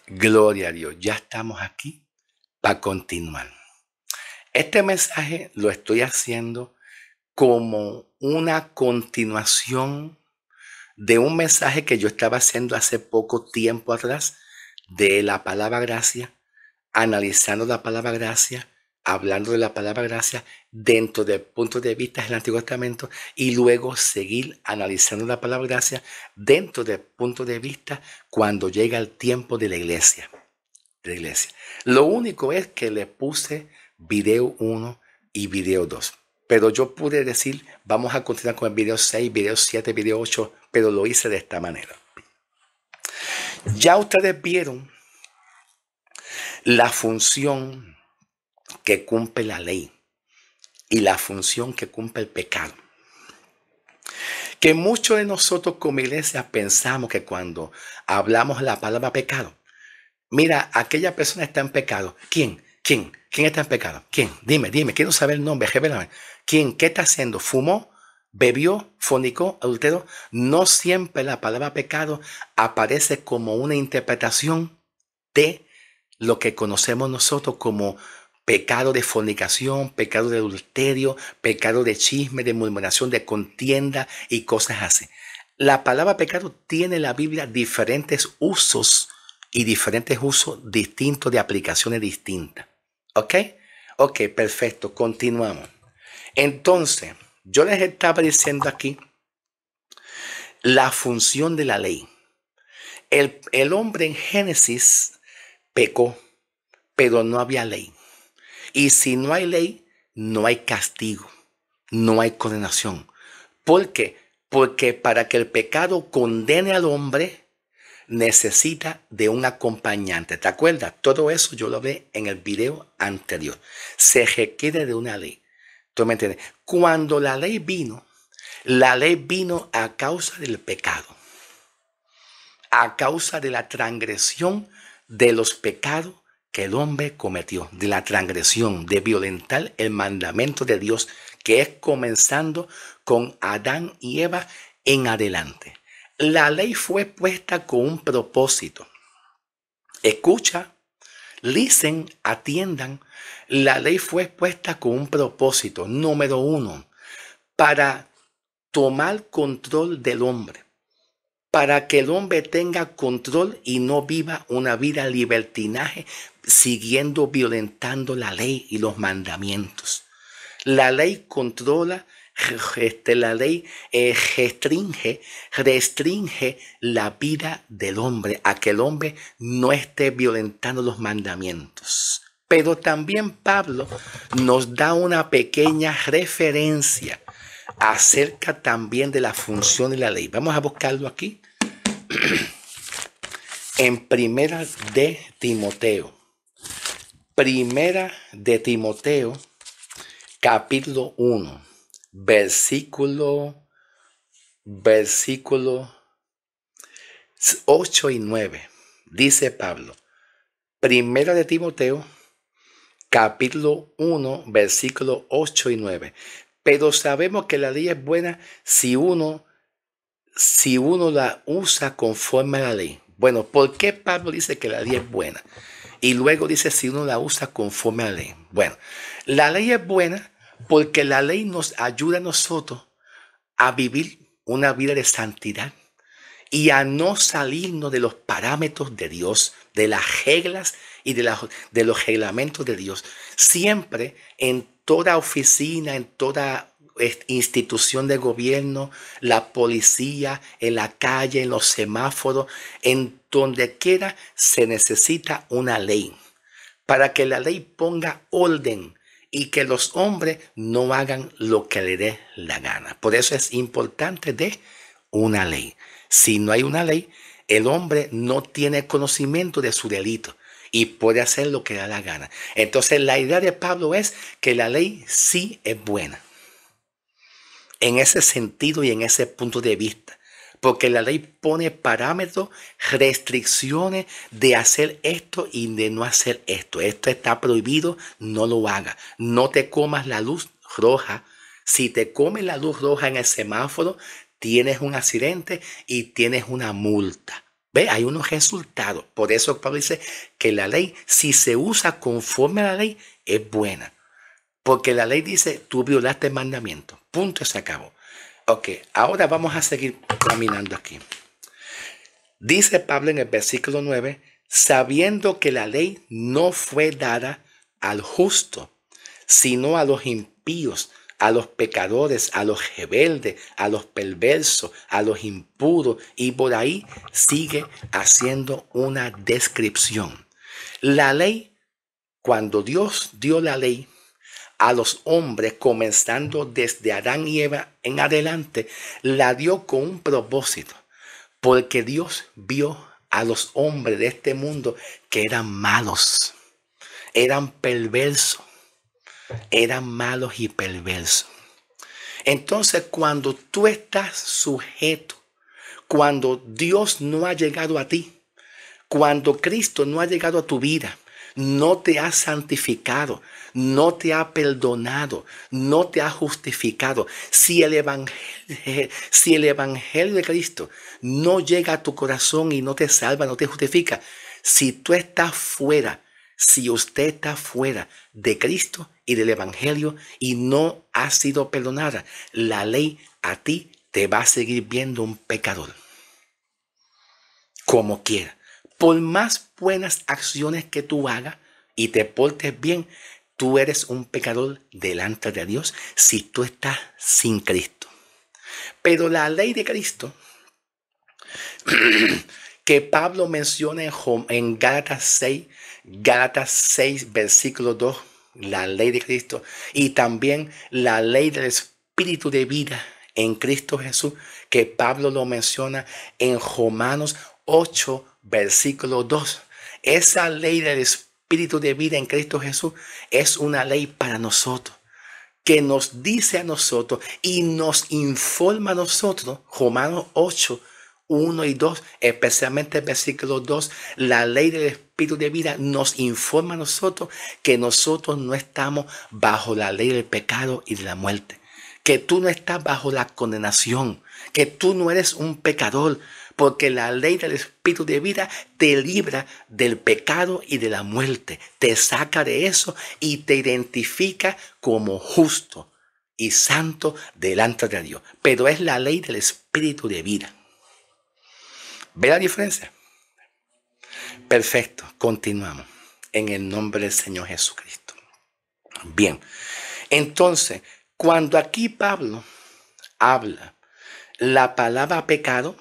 Gloria a Dios, ya estamos aquí para continuar. Este mensaje lo estoy haciendo como una continuación de un mensaje que yo estaba haciendo hace poco tiempo atrás de la palabra gracia, analizando la palabra gracia, hablando de la palabra gracia dentro del punto de vista del Antiguo Testamento y luego seguir analizando la palabra gracia dentro del punto de vista cuando llega el tiempo de la iglesia. Lo único es que le puse video 1 y video 2. Pero yo pude decir, vamos a continuar con el video 6, video 7, video 8, pero lo hice de esta manera. Ya ustedes vieron la función que cumple la ley y la función que cumple el pecado. Que muchos de nosotros como iglesia pensamos que cuando hablamos la palabra pecado, mira, aquella persona está en pecado. ¿Quién? ¿Quién está en pecado? ¿Quién? Dime, quiero saber el nombre, revélame. ¿Quién? ¿Qué está haciendo? ¿Fumó? ¿Bebió? ¿Fornicó? ¿Adulteró? No siempre la palabra pecado aparece como una interpretación de lo que conocemos nosotros como pecado de fornicación, pecado de adulterio, pecado de chisme, de murmuración, de contienda y cosas así. La palabra pecado tiene en la Biblia diferentes usos y diferentes usos distintos de aplicaciones distintas. ¿Ok? Ok, perfecto. Continuamos. Entonces, yo les estaba diciendo aquí la función de la ley. El hombre en Génesis pecó, pero no había ley. Y si no hay ley, no hay castigo, no hay condenación. ¿Por qué? Porque para que el pecado condene al hombre, necesita de un acompañante. ¿Te acuerdas? Todo eso yo lo vi en el video anterior. Se requiere de una ley. ¿Tú me entiendes? Cuando la ley vino a causa del pecado, a causa de la transgresión de los pecados que el hombre cometió, de la transgresión, de violentar el mandamiento de Dios, que es comenzando con Adán y Eva en adelante. La ley fue puesta con un propósito. Escucha, listen, atiendan. La ley fue puesta con un propósito. Número 1, para tomar control del hombre. Para que el hombre tenga control y no viva una vida libertinaje siguiendo, violentando la ley y los mandamientos. La ley controla, la ley restringe la vida del hombre a que el hombre no esté violentando los mandamientos. Pero también Pablo nos da una pequeña referencia acerca también de la función de la ley. Vamos a buscarlo aquí. En Primera de Timoteo. Primera de Timoteo, capítulo 1, versículo 8 y 9. Dice Pablo, Primera de Timoteo, capítulo 1, versículo 8 y 9. Pero sabemos que la ley es buena si uno la usa conforme a la ley. Bueno, ¿por qué Pablo dice que la ley es buena? Y luego dice si uno la usa conforme a la ley. Bueno, la ley es buena porque la ley nos ayuda a nosotros a vivir una vida de santidad y a no salirnos de los parámetros de Dios, de las reglas y de los reglamentos de Dios. Siempre en toda oficina, en toda institución de gobierno, la policía, en la calle, en los semáforos, en donde quiera se necesita una ley para que la ley ponga orden y que los hombres no hagan lo que le dé la gana. Por eso es importante de una ley. Si no hay una ley, el hombre no tiene conocimiento de su delito y puede hacer lo que da la gana. Entonces la idea de Pablo es que la ley sí es buena. En ese sentido y en ese punto de vista. Porque la ley pone parámetros, restricciones de hacer esto y de no hacer esto. Esto está prohibido, no lo hagas. No te comas la luz roja. Si te comes la luz roja en el semáforo, tienes un accidente y tienes una multa. ¿Ve? Hay unos resultados. Por eso Pablo dice que la ley, si se usa conforme a la ley, es buena. Porque la ley dice, tú violaste el mandamiento. Punto, se acabó. Ok, ahora vamos a seguir caminando aquí. Dice Pablo en el versículo 9, sabiendo que la ley no fue dada al justo, sino a los impíos, a los pecadores, a los rebeldes, a los perversos, a los impuros, y por ahí sigue haciendo una descripción. La ley, cuando Dios dio la ley a los hombres, comenzando desde Adán y Eva en adelante, la dio con un propósito, porque Dios vio a los hombres de este mundo que eran malos, eran perversos, eran malos y perversos. Entonces, cuando tú estás sujeto, cuando Dios no ha llegado a ti, cuando Cristo no ha llegado a tu vida, no te ha santificado, no te ha perdonado, no te ha justificado. Si el evangelio de Cristo no llega a tu corazón y no te salva, no te justifica, si tú estás fuera, si usted está fuera de Cristo y del evangelio y no ha sido perdonada, la ley a ti te va a seguir viendo un pecador. Como quiera. Por más buenas acciones que tú hagas y te portes bien, tú eres un pecador delante de Dios si tú estás sin Cristo. Pero la ley de Cristo, que Pablo menciona en Gálatas 6, versículo 2, la ley de Cristo, y también la ley del Espíritu de vida en Cristo Jesús, que Pablo lo menciona en Romanos 8, versículo 2. Esa ley del Espíritu de vida en Cristo Jesús es una ley para nosotros, que nos dice a nosotros y nos informa a nosotros. Romanos 8, 1 y 2, especialmente el versículo 2, la ley del Espíritu de vida nos informa a nosotros que nosotros no estamos bajo la ley del pecado y de la muerte, que tú no estás bajo la condenación, que tú no eres un pecador, porque la ley del Espíritu de vida te libra del pecado y de la muerte, te saca de eso y te identifica como justo y santo delante de Dios. Pero es la ley del Espíritu de vida. ¿Ve la diferencia? Perfecto, continuamos. En el nombre del Señor Jesucristo. Bien, entonces, cuando aquí Pablo habla la palabra pecado,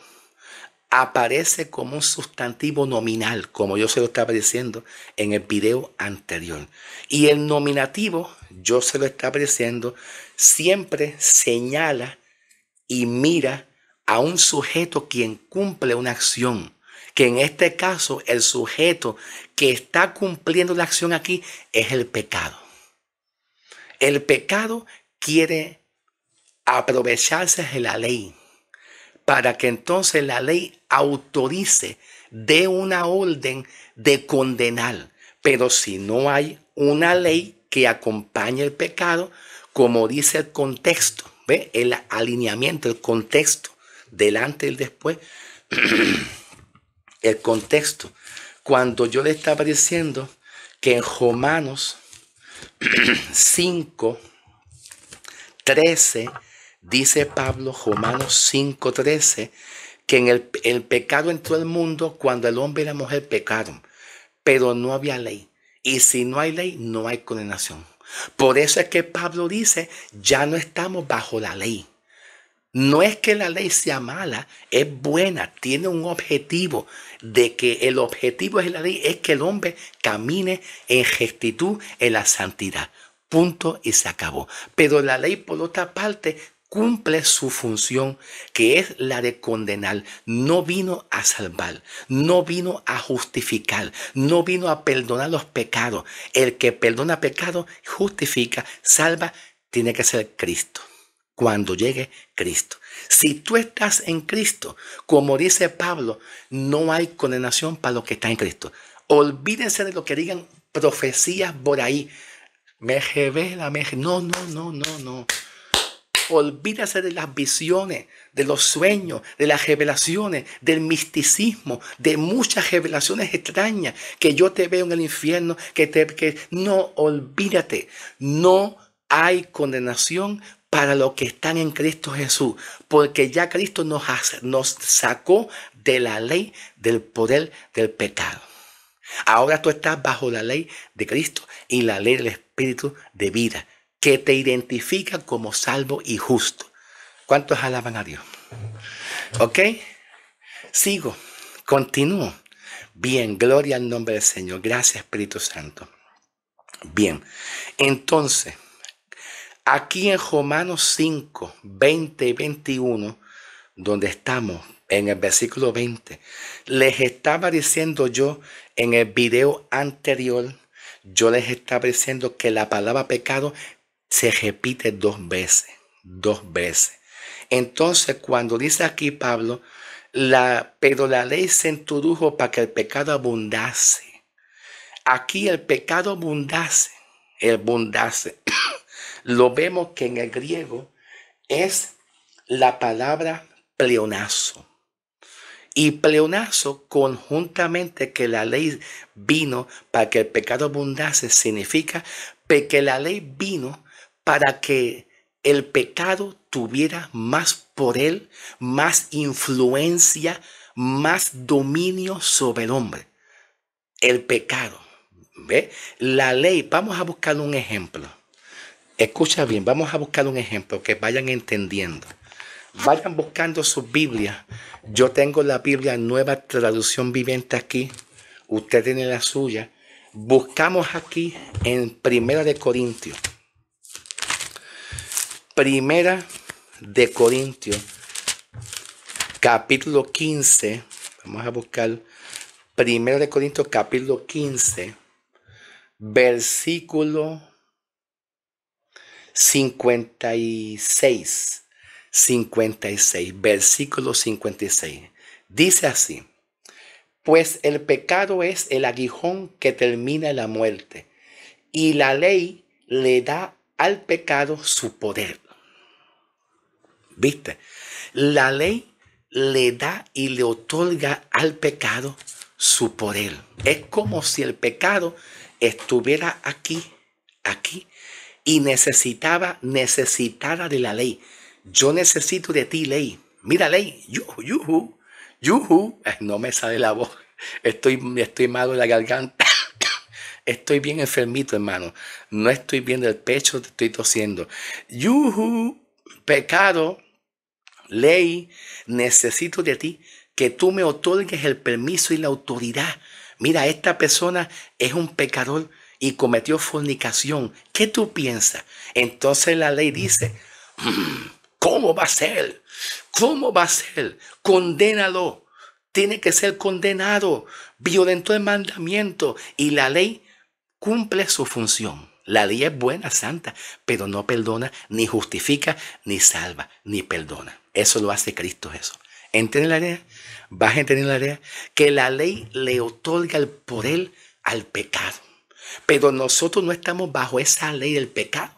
aparece como un sustantivo nominal, como yo se lo estaba diciendo en el video anterior. Y el nominativo, yo se lo estaba diciendo, siempre señala y mira a un sujeto quien cumple una acción, que en este caso el sujeto que está cumpliendo la acción aquí es el pecado. El pecado quiere aprovecharse de la ley para que entonces la ley autorice, dé una orden de condenar. Pero si no hay una ley que acompañe el pecado, como dice el contexto, ¿ve? El alineamiento, el contexto, delante y el después, el contexto. Cuando yo le estaba diciendo que en Romanos 5, 13, dice Pablo, Romanos 5, 13, que en el pecado entró al mundo cuando el hombre y la mujer pecaron, pero no había ley. Y si no hay ley, no hay condenación. Por eso es que Pablo dice, ya no estamos bajo la ley. No es que la ley sea mala, es buena, tiene un objetivo, de que el objetivo de la ley es que el hombre camine en rectitud, en la santidad. Punto y se acabó. Pero la ley, por otra parte, cumple su función, que es la de condenar. No vino a salvar, no vino a justificar, no vino a perdonar los pecados. El que perdona pecado, justifica, salva, tiene que ser Cristo. Cuando llegue Cristo. Si tú estás en Cristo, como dice Pablo, no hay condenación para los que están en Cristo. Olvídense de lo que digan profecías por ahí. Me revela, no. Olvídase de las visiones, de los sueños, de las revelaciones, del misticismo, de muchas revelaciones extrañas, que yo te veo en el infierno, que no, olvídate. No hay condenación para los que están en Cristo Jesús, porque ya Cristo nos sacó de la ley del poder del pecado. Ahora tú estás bajo la ley de Cristo y la ley del Espíritu de vida, que te identifica como salvo y justo. ¿Cuántos alaban a Dios? ¿Ok? Sigo, continúo. Bien, gloria al nombre del Señor. Gracias, Espíritu Santo. Bien, entonces, aquí en Romanos 5, 20 y 21, donde estamos en el versículo 20, les estaba diciendo yo en el video anterior, yo les estaba diciendo que la palabra pecado se repite dos veces. Entonces, cuando dice aquí Pablo, pero la ley se introdujo para que el pecado abundase. Aquí el pecado abundase, lo vemos que en el griego es la palabra pleonazo. Y pleonazo, conjuntamente que la ley vino para que el pecado abundase, significa que la ley vino para que el pecado tuviera más poder, más influencia, más dominio sobre el hombre. El pecado, ¿ve? La ley, vamos a buscar un ejemplo. Escucha bien, vamos a buscar un ejemplo que vayan entendiendo. Vayan buscando sus Biblias. Yo tengo la Biblia Nueva Traducción Viviente aquí. Usted tiene la suya. Buscamos aquí en Primera de Corintios. Primera de Corintios, capítulo 15. Vamos a buscar Primera de Corintios, capítulo 15, versículo 56. 56, versículo 56. Dice así: pues el pecado es el aguijón que termina en la muerte, y la ley le da al pecado su poder. ¿Viste? La ley le da y le otorga al pecado su poder. Es como si el pecado estuviera aquí, y necesitara de la ley. Yo necesito de ti, ley. Mira, ley. Yuhu. No me sale la voz. Estoy malo en la garganta. Estoy bien enfermito, hermano. No estoy bien del pecho, te estoy tosiendo. Pecado, ley, necesito de ti, que tú me otorgues el permiso y la autoridad. Mira, esta persona es un pecador y cometió fornicación. ¿Qué tú piensas? Entonces la ley dice: ¿cómo va a ser? ¿Cómo va a ser? Condénalo. Tiene que ser condenado. Violentó el mandamiento. Y la ley cumple su función. La ley es buena, santa, pero no perdona, ni justifica, ni salva, ni perdona. Eso lo hace Cristo Jesús. ¿Entienden la idea? ¿Vas a entender la idea? Que la ley le otorga el poder al pecado. Pero nosotros no estamos bajo esa ley del pecado.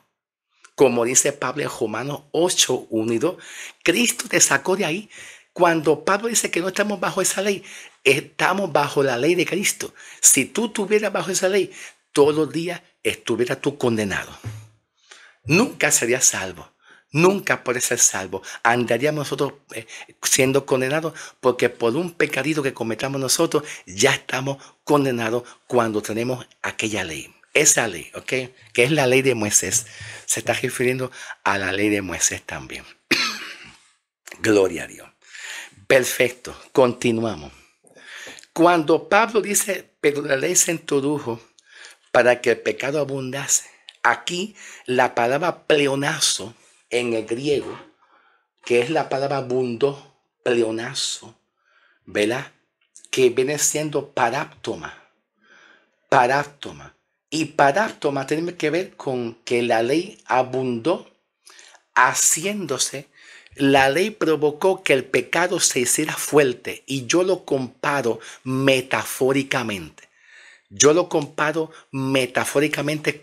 Como dice Pablo en Romanos 8, 1 y 2, Cristo te sacó de ahí. Cuando Pablo dice que no estamos bajo esa ley, estamos bajo la ley de Cristo. Si tú estuvieras bajo esa ley, todos los días estuvieras tú condenado. Nunca serías salvo. Nunca podrías ser salvo. Andaríamos nosotros siendo condenados, porque por un pecadito que cometamos nosotros ya estamos condenados cuando tenemos aquella ley. Esa ley, ¿ok? Que es la ley de Moisés. Se está refiriendo a la ley de Moisés también. Gloria a Dios. Perfecto, continuamos. Cuando Pablo dice, pero la ley se introdujo para que el pecado abundase, aquí la palabra pleonazo en el griego, que es la palabra bundo, pleonazo, ¿verdad? Que viene siendo paráptoma. Y paráptoma tiene que ver con que la ley abundó haciéndose. La ley provocó que el pecado se hiciera fuerte, y yo lo comparo metafóricamente.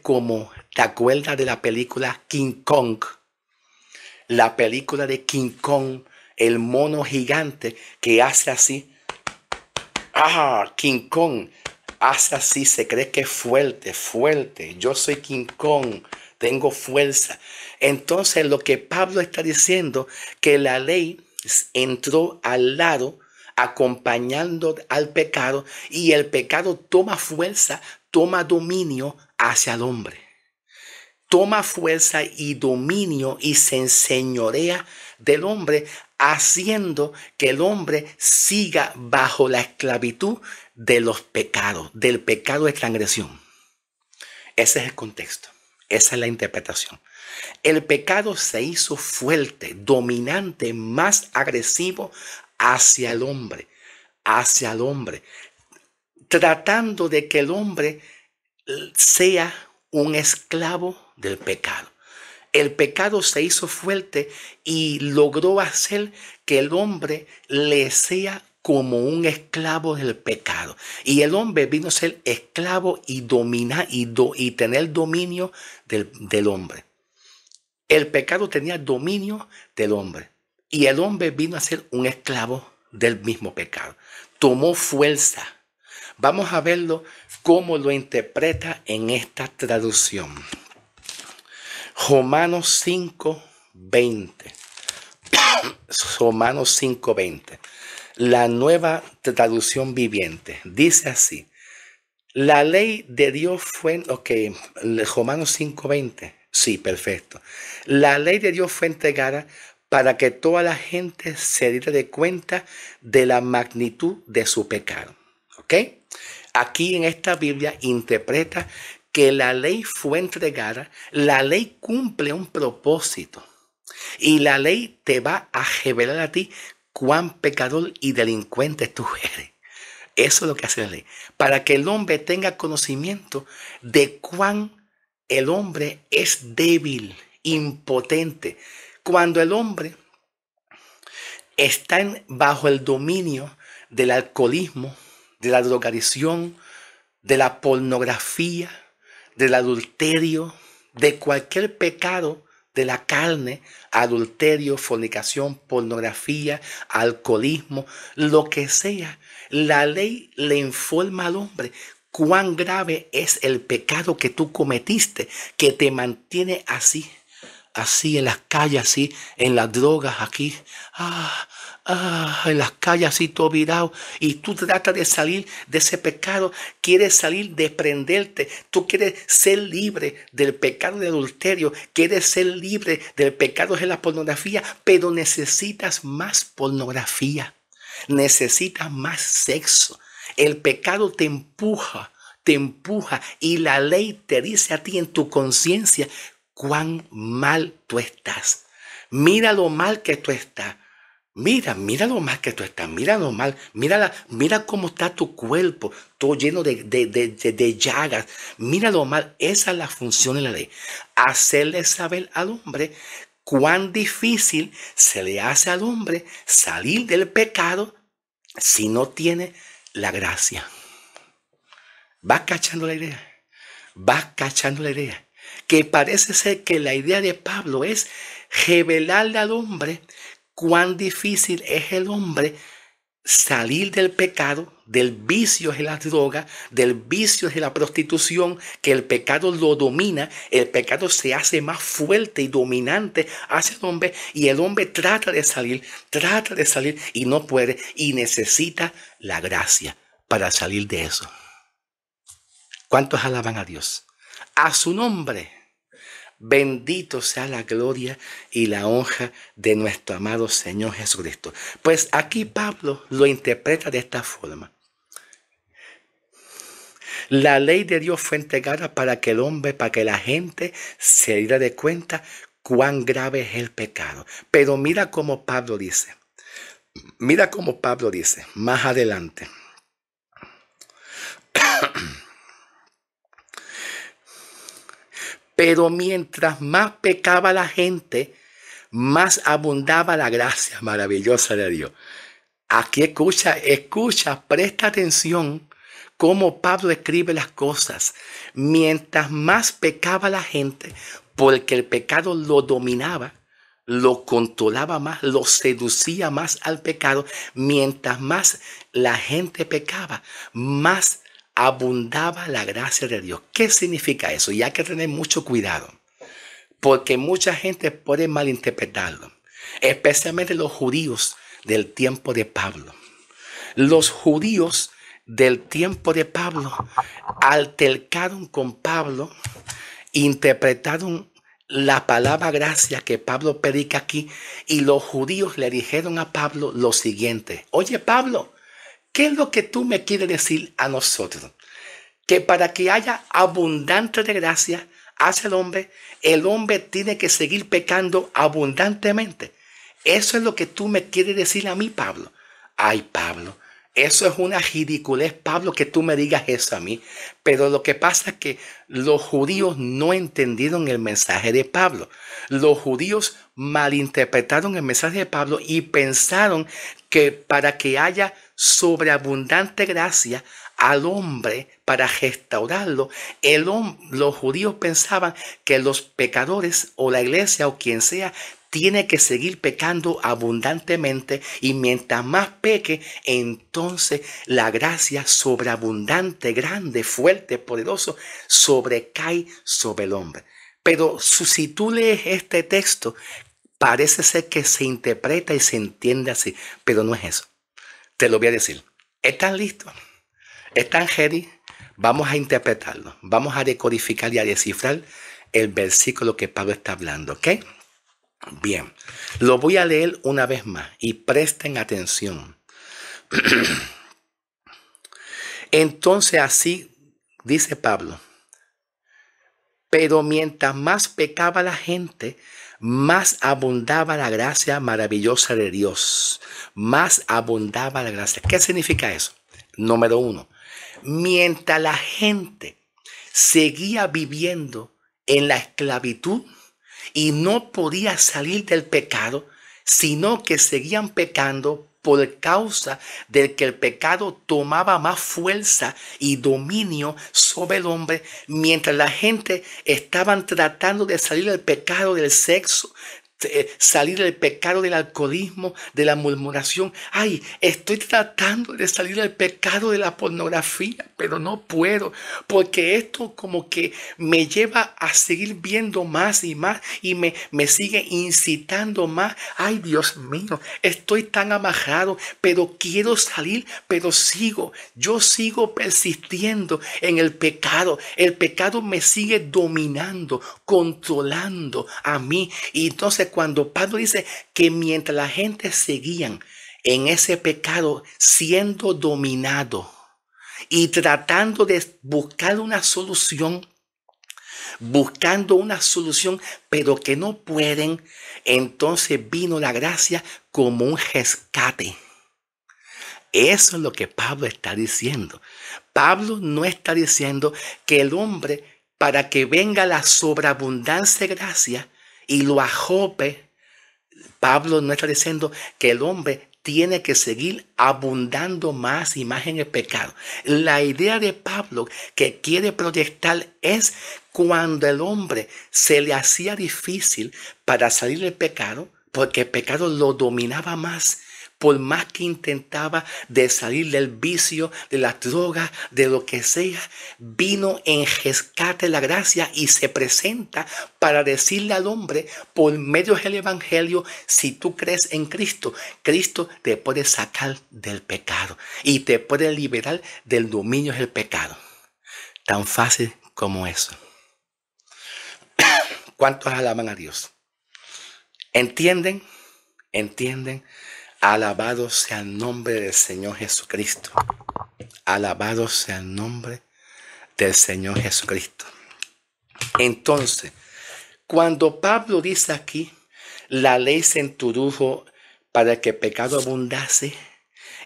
Como, ¿te acuerdas de la película King Kong? La película de King Kong, el mono gigante que hace así. King Kong hace así, se cree que es fuerte, fuerte. Yo soy King Kong, tengo fuerza. Entonces lo que Pablo está diciendo, que la ley entró al lado acompañando al pecado y el pecado toma fuerza, toma dominio hacia el hombre. Toma fuerza y dominio y se enseñorea del hombre, haciendo que el hombre siga bajo la esclavitud de los pecados, del pecado de transgresión. Ese es el contexto, esa es la interpretación. El pecado se hizo fuerte, dominante, más agresivo hacia el hombre, tratando de que el hombre sea un esclavo del pecado. El pecado se hizo fuerte y logró hacer que el hombre le sea como un esclavo del pecado. Y el hombre vino a ser esclavo y dominar y tener dominio del hombre. El pecado tenía dominio del hombre. Y el hombre vino a ser un esclavo del mismo pecado. Tomó fuerza. Vamos a verlo cómo lo interpreta en esta traducción. Romanos 5:20. Romanos 5:20. La nueva traducción viviente. Dice así. La ley de Dios fue... Ok, Romanos 5:20. Sí, perfecto. La ley de Dios fue entregada para que toda la gente se diera de cuenta de la magnitud de su pecado. ¿Ok? Aquí en esta Biblia interpreta que la ley fue entregada, la ley cumple un propósito y la ley te va a revelar a ti cuán pecador y delincuente tú eres. Eso es lo que hace la ley, para que el hombre tenga conocimiento de cuán el hombre es débil, impotente. Cuando el hombre está bajo el dominio del alcoholismo, de la drogadicción, de la pornografía, del adulterio, de cualquier pecado de la carne, adulterio, fornicación, pornografía, alcoholismo, lo que sea, la ley le informa al hombre cuán grave es el pecado que tú cometiste, que te mantiene así en las calles, así, en las drogas, aquí, en las calles, así, todo virado, y tú tratas de salir de ese pecado, quieres salir, desprenderte, tú quieres ser libre del pecado de adulterio, quieres ser libre del pecado de la pornografía, pero necesitas más pornografía, necesitas más sexo, el pecado te empuja y la ley te dice a ti en tu conciencia cuán mal tú estás. Mira lo mal que tú estás. Mira lo mal que tú estás. Mira lo mal. Mira cómo está tu cuerpo, todo lleno de llagas. Mira lo mal. Esa es la función de la ley. Hacerle saber al hombre cuán difícil se le hace al hombre salir del pecado si no tiene la gracia. ¿Vas cachando la idea? ¿Vas cachando la idea? Que parece ser que la idea de Pablo es revelarle al hombre cuán difícil es el hombre salir del pecado, del vicio de la droga, del vicio de la prostitución, que el pecado lo domina, el pecado se hace más fuerte y dominante hacia el hombre y el hombre trata de salir y no puede y necesita la gracia para salir de eso. ¿Cuántos alaban a Dios? A su nombre. Bendito sea la gloria y la honra de nuestro amado Señor Jesucristo. Pues aquí Pablo lo interpreta de esta forma. La ley de Dios fue entregada para que la gente se diera de cuenta cuán grave es el pecado. Pero mira cómo Pablo dice más adelante. Pero mientras más pecaba la gente, más abundaba la gracia maravillosa de Dios. Aquí escucha, presta atención cómo Pablo escribe las cosas. Mientras más pecaba la gente, porque el pecado lo dominaba, lo controlaba más, lo seducía más al pecado. Mientras más la gente pecaba, más abundaba la gracia de Dios. ¿Qué significa eso? Y hay que tener mucho cuidado, porque mucha gente puede malinterpretarlo, especialmente los judíos del tiempo de Pablo. Los judíos del tiempo de Pablo altercaron con Pablo, interpretaron la palabra gracia que Pablo predica aquí, y los judíos le dijeron a Pablo lo siguiente: oye, Pablo, ¿qué es lo que tú me quieres decir a nosotros? Que para que haya abundante de gracia hacia el hombre tiene que seguir pecando abundantemente. Eso es lo que tú me quieres decir a mí, Pablo. Ay, Pablo, eso es una ridiculez, Pablo, que tú me digas eso a mí. Pero lo que pasa es que los judíos no entendieron el mensaje de Pablo. Los judíos malinterpretaron el mensaje de Pablo y pensaron que para que haya sobreabundante gracia al hombre, para restaurarlo, los judíos pensaban que los pecadores o la iglesia o quien sea tiene que seguir pecando abundantemente, y mientras más peque, entonces la gracia sobreabundante, grande, fuerte, poderoso, sobrecae sobre el hombre. Pero si tú lees este texto, parece ser que se interpreta y se entiende así, pero no es eso. Te lo voy a decir. ¿Están listos? ¿Están ready? Vamos a interpretarlo. Vamos a decodificar y a descifrar el versículo que Pablo está hablando, ¿ok? Bien, lo voy a leer una vez más y presten atención. Entonces así dice Pablo: pero mientras más pecaba la gente, más abundaba la gracia maravillosa de Dios. Más abundaba la gracia. ¿Qué significa eso? Número uno, mientras la gente seguía viviendo en la esclavitud y no podía salir del pecado, sino que seguían pecando por causa de que el pecado tomaba más fuerza y dominio sobre el hombre, mientras la gente estaban tratando de salir del pecado del sexo, salir del pecado del alcoholismo, de la murmuración. Ay, estoy tratando de salir del pecado de la pornografía, pero no puedo, porque esto como que me lleva a seguir viendo más y más, y me sigue incitando más. Ay, Dios mío, estoy tan amarrado, pero quiero salir, pero yo sigo persistiendo en el pecado. El pecado me sigue dominando, controlando a mí. Y entonces cuando Pablo dice que mientras la gente seguían en ese pecado, siendo dominado y tratando de buscando una solución, pero que no pueden, entonces vino la gracia como un rescate. Eso es lo que Pablo está diciendo. Pablo no está diciendo que el hombre, para que venga la sobreabundancia de gracia y lo ajope, Pablo no está diciendo que el hombre tiene que seguir abundando más y más en el pecado. La idea de Pablo que quiere proyectar es cuando el hombre se le hacía difícil para salir del pecado, porque el pecado lo dominaba más. Por más que intentaba de salir del vicio, de la droga, de lo que sea, vino en rescate la gracia y se presenta para decirle al hombre, por medio del evangelio: si tú crees en Cristo, Cristo te puede sacar del pecado y te puede liberar del dominio del pecado. Tan fácil como eso. ¿Cuántos alaban a Dios? ¿Entienden? ¿Entienden? Alabado sea el nombre del Señor Jesucristo. Alabado sea el nombre del Señor Jesucristo. Entonces, cuando Pablo dice aquí, la ley se introdujo para que el pecado abundase,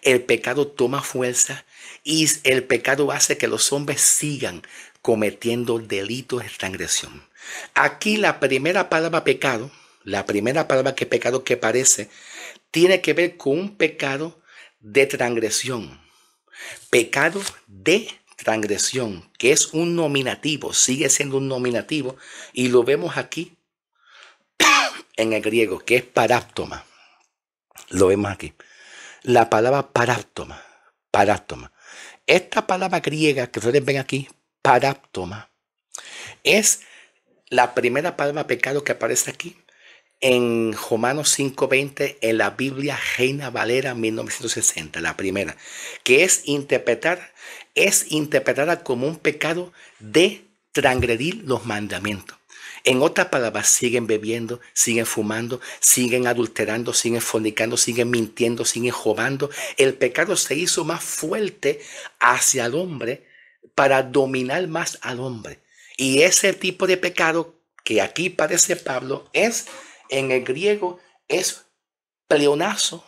el pecado toma fuerza y el pecado hace que los hombres sigan cometiendo delitos de transgresión. Aquí la primera palabra pecado, la primera palabra que pecado que aparece, tiene que ver con un pecado de transgresión. Pecado de transgresión, que es un nominativo, sigue siendo un nominativo, y lo vemos aquí en el griego, que es paráptoma. Lo vemos aquí. La palabra paráptoma. Paráptoma. Esta palabra griega que ustedes ven aquí, paráptoma, es la primera palabra pecado que aparece aquí en Romanos 5:20 en la Biblia Reina Valera 1960, la primera, que es interpretada como un pecado de transgredir los mandamientos. En otras palabras, siguen bebiendo, siguen fumando, siguen adulterando, siguen fornicando, siguen mintiendo, siguen robando. El pecado se hizo más fuerte hacia el hombre para dominar más al hombre. Y ese tipo de pecado que aquí parece Pablo en el griego es pleonazo,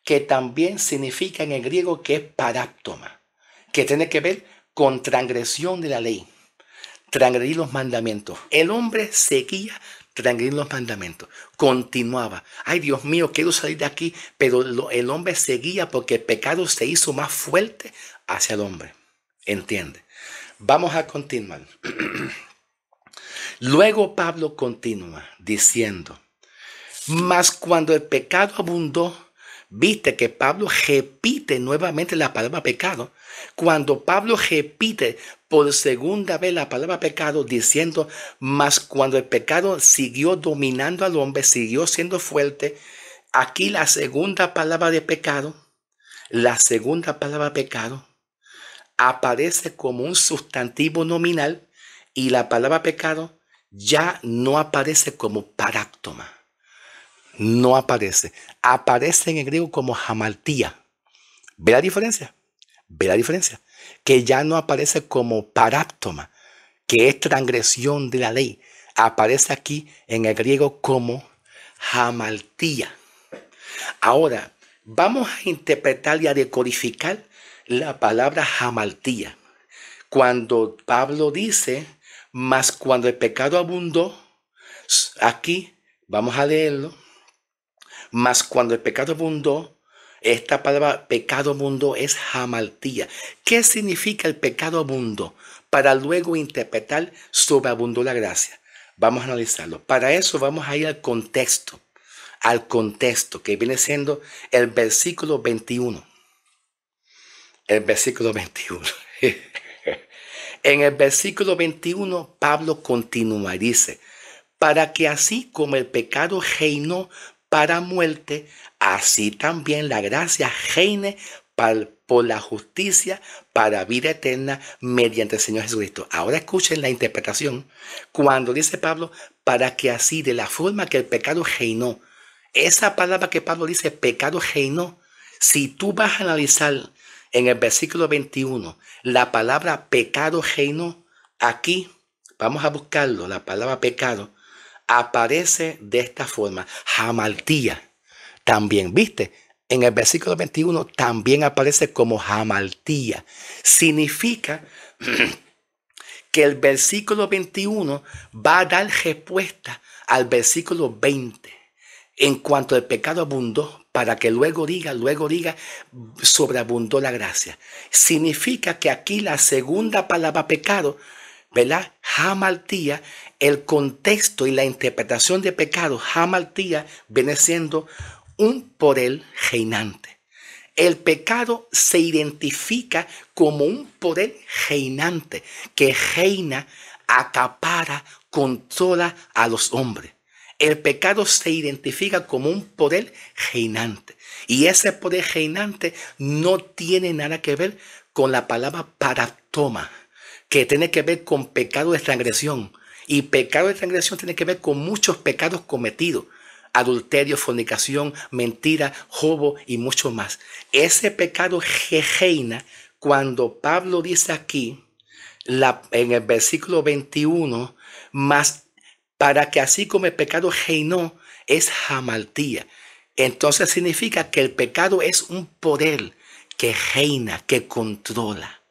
que también significa en el griego que es paráptoma, que tiene que ver con transgresión de la ley, transgredir los mandamientos. El hombre seguía transgrediendo los mandamientos, continuaba. Ay, Dios mío, quiero salir de aquí, pero el hombre seguía porque el pecado se hizo más fuerte hacia el hombre. ¿Entiende? Vamos a continuar. Luego Pablo continúa diciendo, mas cuando el pecado abundó, viste que Pablo repite nuevamente la palabra pecado. Cuando Pablo repite por segunda vez la palabra pecado, diciendo, mas cuando el pecado siguió dominando al hombre, siguió siendo fuerte, aquí la segunda palabra pecado aparece como un sustantivo nominal y la palabra pecado ya no aparece como paráptoma. No aparece. Aparece en el griego como hamartía. ¿Ve la diferencia? ¿Ve la diferencia? Que ya no aparece como paráptoma, que es transgresión de la ley. Aparece aquí en el griego como hamartía. Ahora, vamos a interpretar y a decodificar la palabra hamartía. Cuando Pablo dice, mas cuando el pecado abundó, aquí vamos a leerlo. Mas cuando el pecado abundó, esta palabra pecado abundó es hamartía. ¿Qué significa el pecado abundó? Para luego interpretar sobreabundó la gracia. Vamos a analizarlo. Para eso vamos a ir al contexto que viene siendo el versículo 21. El versículo 21. En el versículo 21, Pablo continúa y dice, para que así como el pecado reinó para muerte, así también la gracia reine por la justicia para vida eterna mediante el Señor Jesucristo. Ahora escuchen la interpretación. Cuando dice Pablo, para que así, de la forma que el pecado reinó, esa palabra que Pablo dice, pecado reinó, si tú vas a analizar en el versículo 21, la palabra pecado reinó, aquí, vamos a buscarlo, la palabra pecado, aparece de esta forma, hamartía. También, ¿viste? En el versículo 21 también aparece como hamartía. Significa que el versículo 21 va a dar respuesta al versículo 20 en cuanto el pecado abundó, para que luego diga, sobreabundó la gracia. Significa que aquí la segunda palabra pecado, ¿verdad? Hamartía, el contexto y la interpretación de pecado, hamartía, viene siendo un poder reinante. El pecado se identifica como un poder reinante que reina, acapara, controla a los hombres. El pecado se identifica como un poder reinante. Y ese poder reinante no tiene nada que ver con la palabra paráptoma, que tiene que ver con pecado de transgresión. Y pecado de transgresión tiene que ver con muchos pecados cometidos. Adulterio, fornicación, mentira, robo y mucho más. Ese pecado reina cuando Pablo dice aquí, en el versículo 21, más para que así como el pecado reinó, es hamartía. Entonces significa que el pecado es un poder que reina, que controla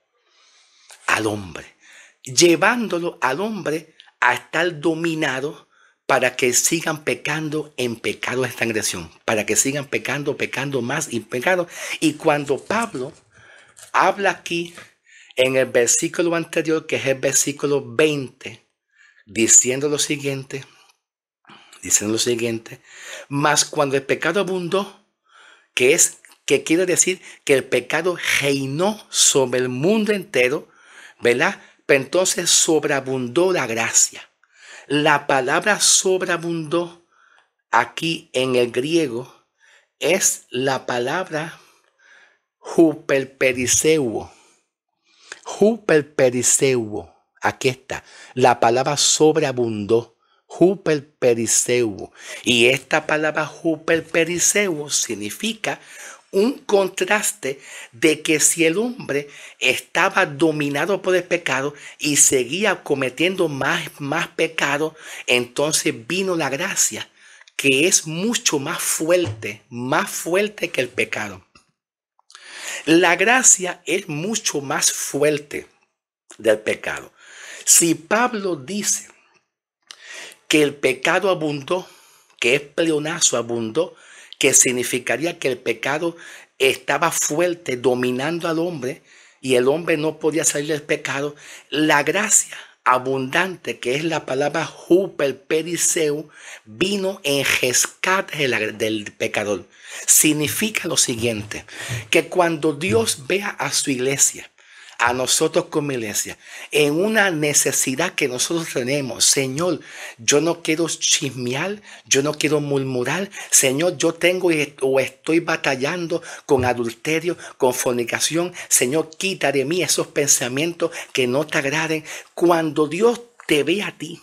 al hombre, llevándolo al hombre a estar dominado para que sigan pecando en pecado de transgresión, para que sigan pecando más y pecado. Y cuando Pablo habla aquí en el versículo anterior, que es el versículo 20, diciendo lo siguiente, Dicen lo siguiente: mas cuando el pecado abundó, que quiere decir que el pecado reinó sobre el mundo entero, ¿verdad? Pero entonces sobreabundó la gracia. La palabra sobreabundó aquí en el griego es la palabra huperperiseuo. Huperperiseuo. Aquí está. La palabra sobreabundó. Huperperiseuo. Y esta palabra huperperiseuo significa un contraste de que si el hombre estaba dominado por el pecado y seguía cometiendo más pecado, entonces vino la gracia, que es mucho más fuerte que el pecado. La gracia es mucho más fuerte del pecado. Si Pablo dice que el pecado abundó, que es pleonazo, abundó, que significaría que el pecado estaba fuerte, dominando al hombre, y el hombre no podía salir del pecado, la gracia abundante, que es la palabra huperperiseu, vino en rescate del pecador. Significa lo siguiente, que cuando Dios vea a su iglesia, a nosotros como iglesia, en una necesidad que nosotros tenemos, Señor, yo no quiero chismear, yo no quiero murmurar, Señor, yo tengo o estoy batallando con adulterio, con fornicación, Señor, quita de mí esos pensamientos que no te agraden. Cuando Dios te ve a ti,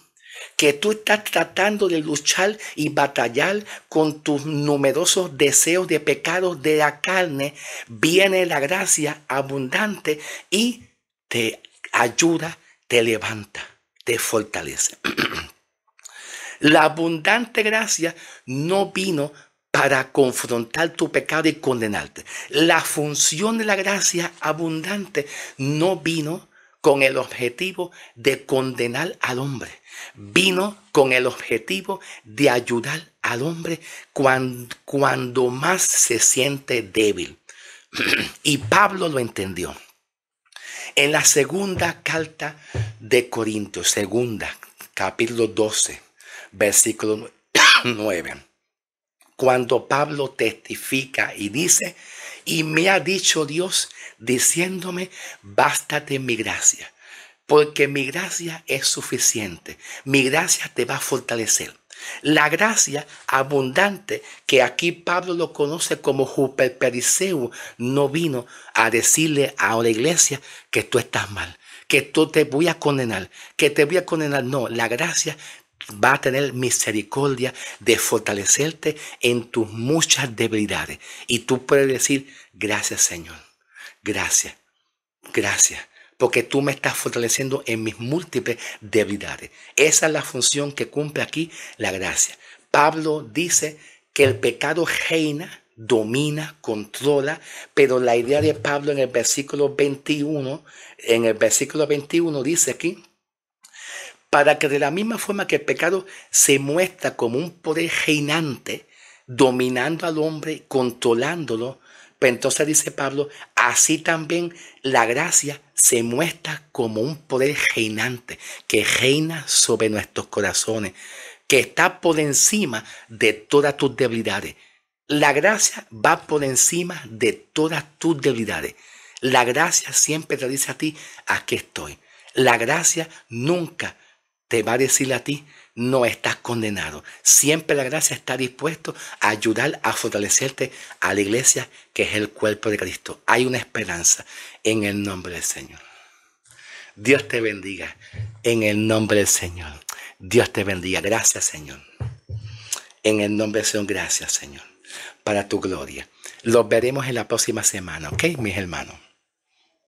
que tú estás tratando de luchar y batallar con tus numerosos deseos de pecados de la carne, viene la gracia abundante y te ayuda, te levanta, te fortalece. La abundante gracia no vino para confrontar tu pecado y condenarte. La función de la gracia abundante no vino con el objetivo de condenar al hombre. Vino con el objetivo de ayudar al hombre cuando más se siente débil. Y Pablo lo entendió. En la segunda carta de Corintios, capítulo 12, versículo 9. Cuando Pablo testifica y dice: y me ha dicho Dios diciéndome, bástate mi gracia, porque mi gracia es suficiente. Mi gracia te va a fortalecer. La gracia abundante, que aquí Pablo lo conoce como huperperiseu, no vino a decirle a la iglesia que tú estás mal, que tú te voy a condenar, que te voy a condenar. No, la gracia va a tener misericordia de fortalecerte en tus muchas debilidades. Y tú puedes decir: gracias, Señor. Gracias. Gracias. Porque tú me estás fortaleciendo en mis múltiples debilidades. Esa es la función que cumple aquí la gracia. Pablo dice que el pecado reina, domina, controla, pero la idea de Pablo en el versículo 21 dice aquí: para que de la misma forma que el pecado se muestra como un poder reinante, dominando al hombre, controlándolo, pero entonces dice Pablo, así también la gracia se muestra como un poder reinante que reina sobre nuestros corazones, que está por encima de todas tus debilidades. La gracia va por encima de todas tus debilidades. La gracia siempre te dice a ti: aquí estoy. La gracia nunca te va a decir a ti: no estás condenado. Siempre la gracia está dispuesto a ayudar a fortalecerte a la iglesia, que es el cuerpo de Cristo. Hay una esperanza en el nombre del Señor. Dios te bendiga en el nombre del Señor. Dios te bendiga. Gracias, Señor. En el nombre del Señor, gracias, Señor, para tu gloria. Los veremos en la próxima semana, ¿ok, mis hermanos?